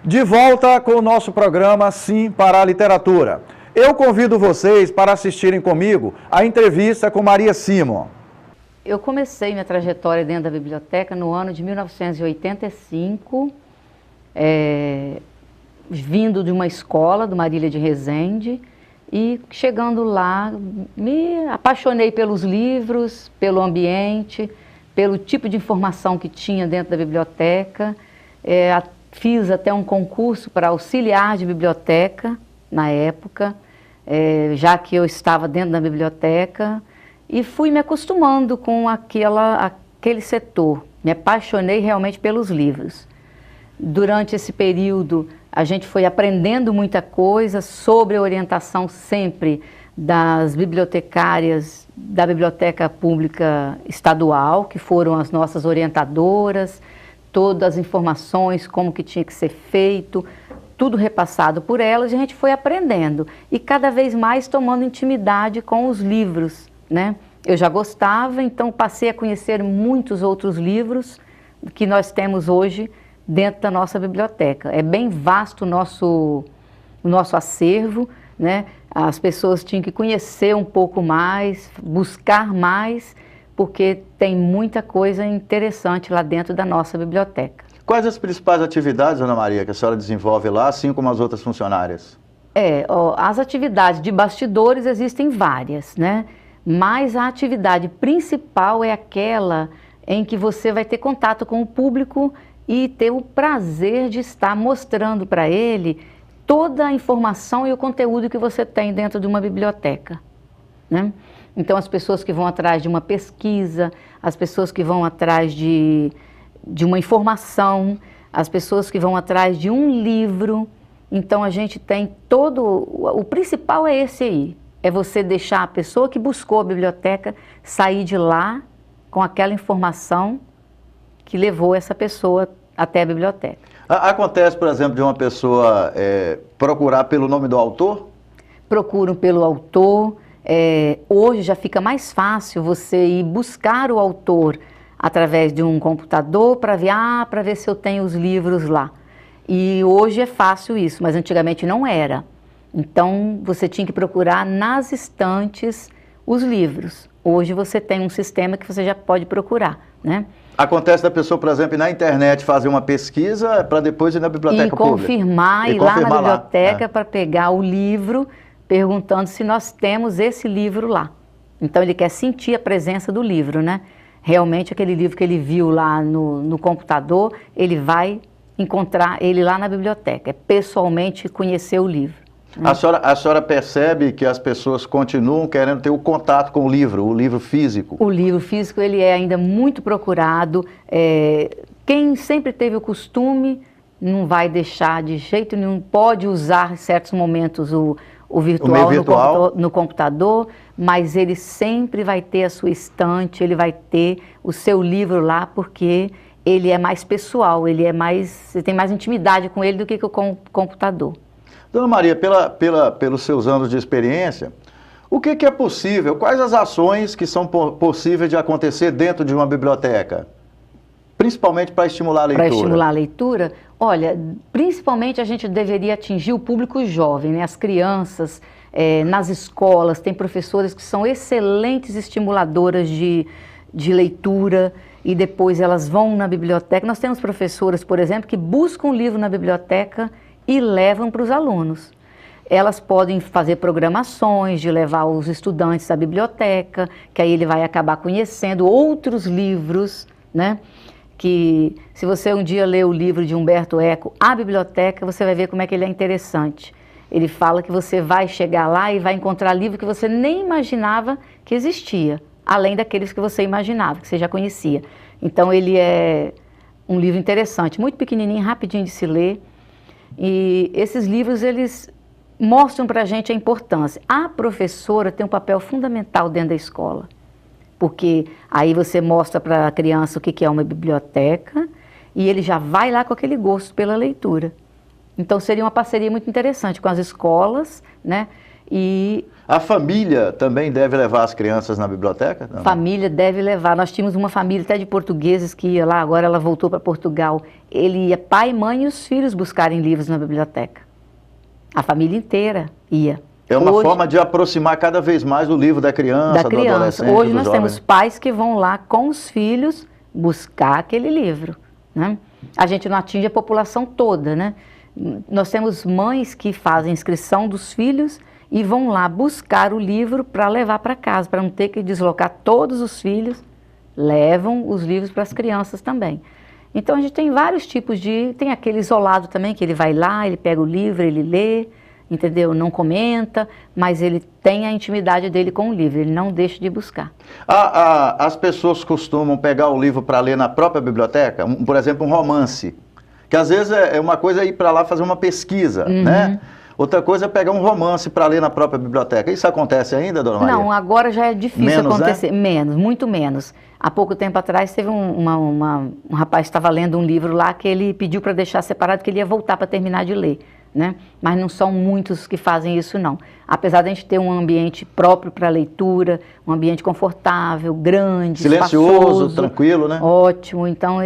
De volta com o nosso programa Sim para a Literatura. Eu convido vocês para assistirem comigo a entrevista com Maria Simon. Eu comecei minha trajetória dentro da biblioteca no ano de 1985, vindo de uma escola do Marília de Resende, e chegando lá me apaixonei pelos livros, pelo ambiente, pelo tipo de informação que tinha dentro da biblioteca. Fiz até um concurso para auxiliar de biblioteca na época, já que eu estava dentro da biblioteca, e fui me acostumando com aquele setor. Me apaixonei realmente pelos livros. Durante esse período, a gente foi aprendendo muita coisa sobre a orientação sempre das bibliotecárias da Biblioteca Pública Estadual, que foram as nossas orientadoras, todas as informações, como que tinha que ser feito, tudo repassado por elas, e a gente foi aprendendo e cada vez mais tomando intimidade com os livros, né? Eu já gostava, então passei a conhecer muitos outros livros que nós temos hoje dentro da nossa biblioteca. É bem vasto o nosso acervo, né? As pessoas tinham que conhecer um pouco mais, buscar mais, porque tem muita coisa interessante lá dentro da nossa biblioteca. Quais as principais atividades, Ana Maria, que a senhora desenvolve lá, assim como as outras funcionárias? As atividades de bastidores existem várias, né? Mas a atividade principal é aquela em que você vai ter contato com o público e ter o prazer de estar mostrando para ele toda a informação e o conteúdo que você tem dentro de uma biblioteca, né? Então, as pessoas que vão atrás de uma pesquisa, as pessoas que vão atrás de uma informação, as pessoas que vão atrás de um livro. Então, a gente tem o principal é esse aí, é você deixar a pessoa que buscou a biblioteca sair de lá com aquela informação que levou essa pessoa até a biblioteca. Acontece, por exemplo, de uma pessoa procurar pelo nome do autor? Procuram pelo autor. Hoje já fica mais fácil você ir buscar o autor através de um computador para ver se eu tenho os livros lá. E hoje é fácil isso, mas antigamente não era. Então você tinha que procurar nas estantes os livros. Hoje você tem um sistema que você já pode procurar, né? Acontece da pessoa, por exemplo, ir na internet fazer uma pesquisa para depois ir na biblioteca pública. Ir lá na biblioteca para pegar o livro, perguntando se nós temos esse livro lá. Então ele quer sentir a presença do livro, né? Realmente aquele livro que ele viu lá no computador, ele vai encontrar ele lá na biblioteca, é pessoalmente conhecer o livro. A senhora percebe que as pessoas continuam querendo ter o contato com o livro físico? O livro físico, ele é ainda muito procurado. Quem sempre teve o costume não vai deixar de jeito nenhum, pode usar em certos momentos o virtual no computador, mas ele sempre vai ter a sua estante, ele vai ter o seu livro lá, porque ele é mais pessoal, você tem mais intimidade com ele do que com o computador. Dona Maria, pelos seus anos de experiência, o que é possível? Quais as ações que são possíveis de acontecer dentro de uma biblioteca? Principalmente para estimular a leitura. Para estimular a leitura? Olha, principalmente a gente deveria atingir o público jovem, né? As crianças, nas escolas, tem professoras que são excelentes estimuladoras de leitura e depois elas vão na biblioteca. Nós temos professoras, por exemplo, que buscam um livro na biblioteca e levam para os alunos. Elas podem fazer programações de levar os estudantes à biblioteca, que aí ele vai acabar conhecendo outros livros, né? Que se você um dia ler o livro de Humberto Eco, A Biblioteca, você vai ver como é que ele é interessante. Ele fala que você vai chegar lá e vai encontrar livro que você nem imaginava que existia, além daqueles que você imaginava, que você já conhecia. Então ele é um livro interessante, muito pequenininho, rapidinho de se ler. E esses livros, eles mostram para a gente a importância. A professora tem um papel fundamental dentro da escola, porque aí você mostra para a criança o que é uma biblioteca e ele já vai lá com aquele gosto pela leitura. Então seria uma parceria muito interessante com as escolas, né? E a família também deve levar as crianças na biblioteca? a família deve levar. Nós tínhamos uma família até de portugueses que ia lá, agora ela voltou para Portugal. Ele ia, pai, mãe e os filhos buscarem livros na biblioteca. A família inteira ia. É uma forma de aproximar cada vez mais o livro da criança, do adolescente, Hoje do nós jovem. temos pais que vão lá com os filhos buscar aquele livro, né? A gente não atinge a população toda, né? Nós temos mães que fazem inscrição dos filhos e vão lá buscar o livro para levar para casa, para não ter que deslocar todos os filhos, levam os livros para as crianças também. Então a gente tem vários tipos tem aquele isolado também, que ele vai lá, ele pega o livro, ele lê, entendeu? Não comenta, mas ele tem a intimidade dele com o livro, ele não deixa de buscar. As pessoas costumam pegar o livro para ler na própria biblioteca, por exemplo, um romance, que às vezes é uma coisa ir para lá fazer uma pesquisa, né? Outra coisa é pegar um romance para ler na própria biblioteca. Isso acontece ainda, dona Maria? Não, agora já é difícil menos, acontecer. Né? Menos, muito menos. Há pouco tempo atrás teve um rapaz que estava lendo um livro lá que ele pediu para deixar separado, que ele ia voltar para terminar de ler, né? Mas não são muitos que fazem isso, não. Apesar de a gente ter um ambiente próprio para leitura, um ambiente confortável, grande, silencioso, espaçoso, tranquilo, né? Ótimo. Então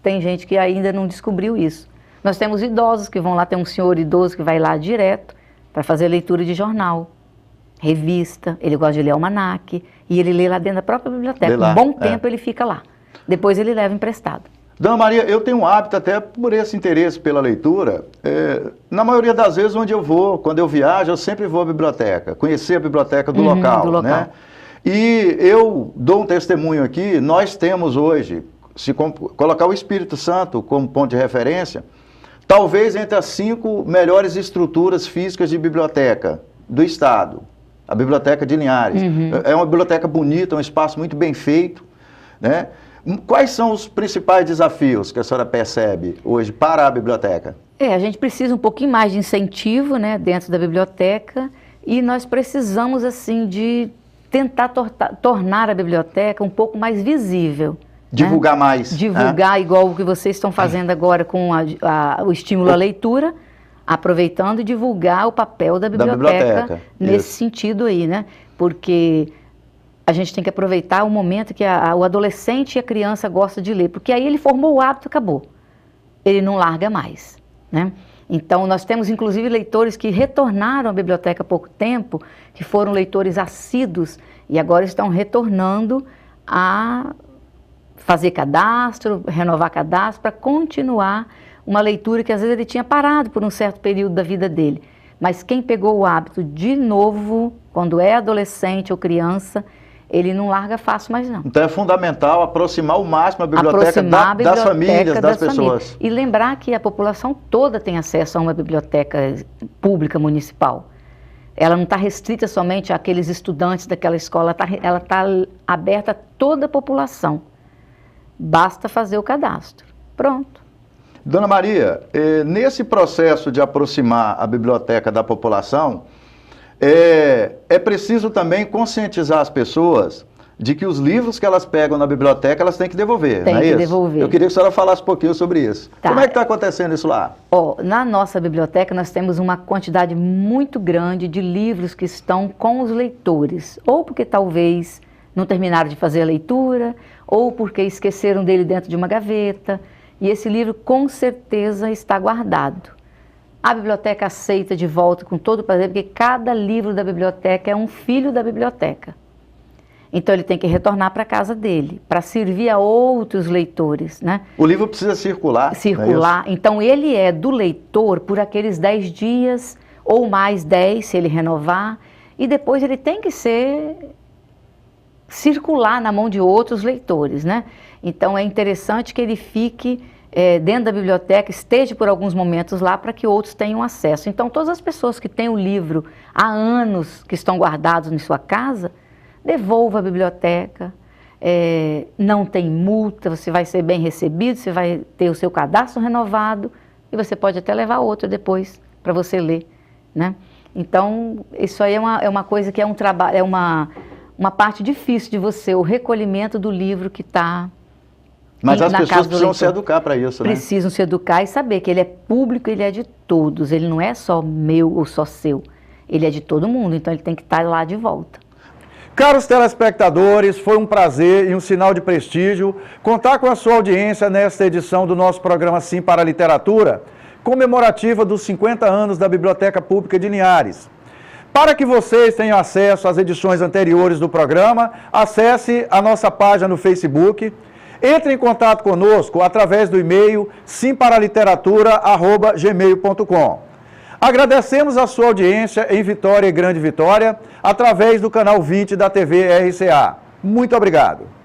tem gente que ainda não descobriu isso. Nós temos idosos que vão lá, tem um senhor idoso que vai lá direto para fazer leitura de jornal, revista, ele gosta de ler almanaque, e ele lê lá dentro da própria biblioteca. Um bom tempo ele fica lá. Depois ele leva emprestado. Dona Maria, eu tenho um hábito até por esse interesse pela leitura. Na maioria das vezes onde eu vou, quando eu viajo, eu sempre vou à biblioteca, conhecer a biblioteca do local, né? E eu dou um testemunho aqui, nós temos hoje, se colocar o Espírito Santo como ponto de referência, talvez entre as 5 melhores estruturas físicas de biblioteca do Estado. A Biblioteca de Linhares. É uma biblioteca bonita, um espaço muito bem feito, né? Quais são os principais desafios que a senhora percebe hoje para a biblioteca? A gente precisa um pouquinho mais de incentivo, né, dentro da biblioteca, e nós precisamos, assim, de tentar tornar a biblioteca um pouco mais visível. Divulgar mais. Divulgar, igual o que vocês estão fazendo agora com o estímulo à leitura, aproveitando e divulgar o papel da biblioteca nesse sentido aí, né? Porque a gente tem que aproveitar o momento que o adolescente e a criança gostam de ler, porque aí ele formou o hábito, acabou. Ele não larga mais, né? Então, nós temos, inclusive, leitores que retornaram à biblioteca há pouco tempo, que foram leitores assíduos e agora estão retornando a fazer cadastro, renovar cadastro, para continuar uma leitura que às vezes ele tinha parado por um certo período da vida dele. Mas quem pegou o hábito de novo, quando é adolescente ou criança, ele não larga fácil mais não. Então é fundamental aproximar ao máximo a biblioteca, das famílias, das pessoas. E lembrar que a população toda tem acesso a uma biblioteca pública municipal. Ela não está restrita somente àqueles estudantes daquela escola, ela está aberta a toda a população. Basta fazer o cadastro. Pronto. Dona Maria, nesse processo de aproximar a biblioteca da população, é preciso também conscientizar as pessoas de que os livros que elas pegam na biblioteca, elas têm que devolver, não é isso? Tem que devolver. Eu queria que a senhora falasse um pouquinho sobre isso. Tá. Como é que está acontecendo isso lá? Na nossa biblioteca, nós temos uma quantidade muito grande de livros que estão com os leitores, ou porque talvez não terminaram de fazer a leitura, ou porque esqueceram dele dentro de uma gaveta, e esse livro com certeza está guardado. A biblioteca aceita de volta com todo prazer, porque cada livro da biblioteca é um filho da biblioteca. Então ele tem que retornar para a casa dele, para servir a outros leitores, né? O livro precisa circular. Circular. Então ele é do leitor por aqueles 10 dias, ou mais 10 se ele renovar, e depois ele tem que circular na mão de outros leitores, né? Então é interessante que ele fique dentro da biblioteca, esteja por alguns momentos lá para que outros tenham acesso. Então todas as pessoas que têm o livro há anos, que estão guardados em sua casa, devolva à biblioteca, não tem multa, você vai ser bem recebido, você vai ter o seu cadastro renovado e você pode até levar outro depois para você ler, né? Então isso aí é uma coisa que é um trabalho, é uma parte difícil de você, o recolhimento do livro que está Mas as pessoas precisam se educar para isso, né? Precisam se educar e saber que ele é público, ele é de todos, ele não é só meu ou só seu. ele é de todo mundo, então ele tem que estar lá de volta. Caros telespectadores, foi um prazer e um sinal de prestígio contar com a sua audiência nesta edição do nosso programa Sim para a Literatura, comemorativa dos 50 anos da Biblioteca Pública de Linhares. Para que vocês tenham acesso às edições anteriores do programa, acesse a nossa página no Facebook, entre em contato conosco através do e-mail simparaliteratura@gmail.com. Agradecemos a sua audiência em Vitória e Grande Vitória, através do canal 20 da TV RCA. Muito obrigado.